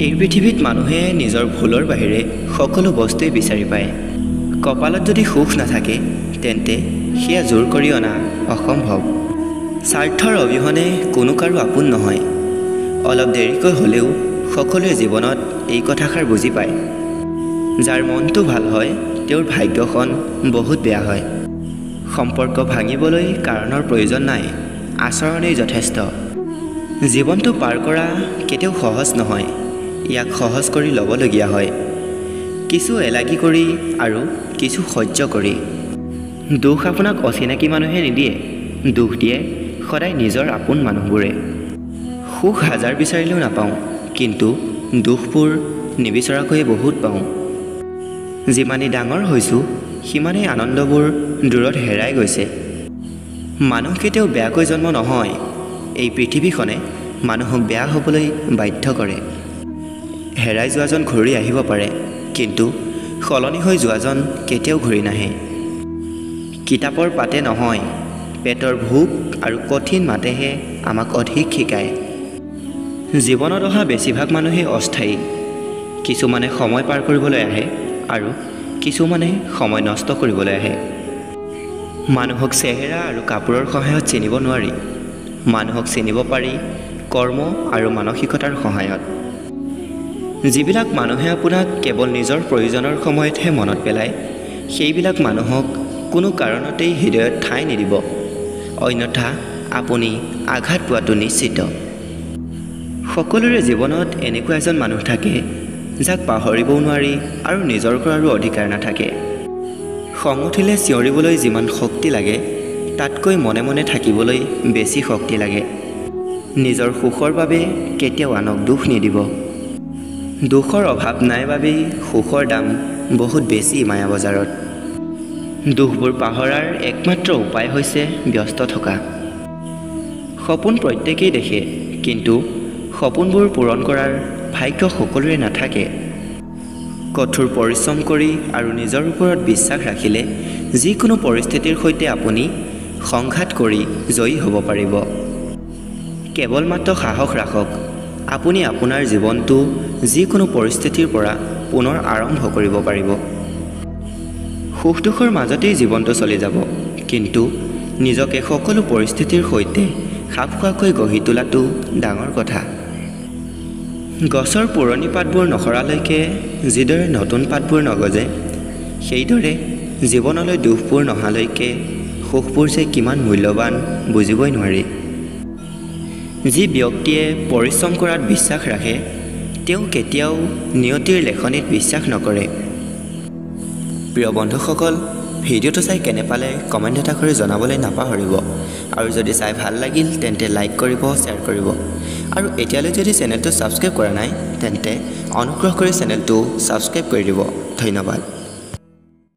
এই পৃথিৱীত মানুহে নিজৰ ভুলৰ বাহিৰে সকলো বস্তুৱেই বিচাৰি পায়। কপালত যদি সুখ নাথাকে তেন্তে সেয়া জোৰ কৰি অনা অসম্ভৱ। স্বাৰ্থৰ অবিহনে কোনো কাৰো আপোন নহয়। অলপ দেৰিকৈ হ'লেও সকলোৱে জীৱনত এই কথাষাৰ বুজি পায়। যাৰ মনটো ভাল হয় তেওঁৰ ভাগ্যখন বহুত বেয়া হয়। সম্পৰ্ক ভাঙিবলৈ কাৰণৰ প্ৰয়োজন নাই, আচৰণেই যথেষ্ট। জীৱনটো পাৰ কৰা কেতিয়াও সহজ নহয়, ইয়াক সহজ কৰি ল'বলগীয়া হয়। কিছু এলাগী কৰি আৰু কিছু সহ্য কৰি। দুখ আপোনাক অচিনাকি মানুহে নিদিয়ে, দুখ দিয়ে সদায় নিজৰ আপোন মানুহবোৰে। সুখ হাজাৰ বিচাৰিলেও নাপাওঁ, কিন্তু দুখবোৰ নিবিচৰাকৈয়ে বহুত পাওঁ। যিমানেই ডাঙৰ হৈছোঁ সিমানেই আনন্দবোৰ দূৰত হেৰাই গৈছে। মানুহ কেতিয়াও বেয়াকৈ জন্ম নহয়, এই পৃথিৱীখনে মানুহক বেয়া হ'বলৈ বাধ্য কৰে। হেৰাই যোৱাজন ঘূৰি আহিব পাৰে, কিন্তু সলনি হৈ যোৱাজন কেতিয়াও ঘূৰি নাহে। কিতাপৰ পাতে নহয়, পেটৰ ভোক আৰু কঠিন মাতেহে আমাক অধিক শিকায়। জীৱনত অহা বেছিভাগ মানুহেই অস্থায়ী। কিছুমানে সময় পাৰ কৰিবলৈ আহে আৰু কিছুমানে সময় নষ্ট কৰিবলৈ আহে। মানুহক চেহেৰা আৰু কাপোৰৰ সহায়ত চিনিব নোৱাৰি, মানুহক চিনিব পাৰি কৰ্ম আৰু মানসিকতাৰ সহায়ত। যিবিলাক মানুহে আপোনাক কেৱল নিজৰ প্ৰয়োজনৰ সময়তহে মনত পেলায়, সেইবিলাক মানুহক কোনো কাৰণতেই হৃদয়ত ঠাই নিদিব, অন্যথা আপুনি আঘাত পোৱাটো নিশ্চিত। সকলোৰে জীৱনত এনেকুৱা এজন মানুহ থাকে যাক পাহৰিবও নোৱাৰি আৰু নিজৰ কৰাৰো অধিকাৰ নাথাকে। খং উঠিলে চিঞৰিবলৈ যিমান শক্তি লাগে তাতকৈ মনে মনে থাকিবলৈ বেছি শক্তি লাগে। নিজৰ সুখৰ বাবে কেতিয়াও আনক দুখ নিদিব। দুখৰ অভাৱ নাই বাবেই সুখৰ দাম বহুত বেছি মায়াবজাৰত। দুখবোৰ পাহৰাৰ একমাত্ৰ উপায় হৈছে ব্যস্ত থকা। সপোন প্ৰত্যেকেই দেখে, কিন্তু সপোনবোৰ পূৰণ কৰাৰ ভাগ্য সকলোৰে নাথাকে। কঠোৰ পৰিশ্ৰম কৰি আৰু নিজৰ ওপৰত বিশ্বাস ৰাখিলে যিকোনো পৰিস্থিতিৰ সৈতে আপুনি সংঘাত কৰি জয়ী হ'ব পাৰিব। কেৱল মাত্ৰ সাহস ৰাখক, আপুনি আপোনাৰ জীৱনটো যিকোনো পৰিস্থিতিৰ পৰা পুনৰ আৰম্ভ কৰিব পাৰিব। সুখ দুখৰ মাজতেই জীৱনটো চলি যাব, কিন্তু নিজকে সকলো পৰিস্থিতিৰ সৈতে খাপ খোৱাকৈ গঢ়ি তোলাটো ডাঙৰ কথা। গছৰ পুৰণি পাতবোৰ নসৰালৈকে যিদৰে নতুন পাতবোৰ নগজে, সেইদৰে জীৱনলৈ দুখবোৰ নহালৈকে সুখবোৰ যে কিমান মূল্যৱান বুজিবই নোৱাৰি। যি ব্যক্তিয়ে পৰিশ্ৰম কৰাত বিশ্বাস ৰাখে তেওঁ কেতিয়াও নিয়তিৰ লেখনিত বিশ্বাস নকৰে। প্ৰিয় বন্ধুসকল, ভিডিঅ'টো চাই কেনে পালে কমেণ্ট এটা কৰি জনাবলৈ নাপাহৰিব। আৰু যদি চাই ভাল লাগিল তেন্তে লাইক কৰিব, শ্বেয়াৰ কৰিব। আৰু এতিয়ালৈ যদি চেনেলটো ছাবস্ক্ৰাইব কৰা নাই তেন্তে অনুগ্ৰহ কৰি চেনেলটো ছাবস্ক্ৰাইব কৰি দিব। ধন্যবাদ।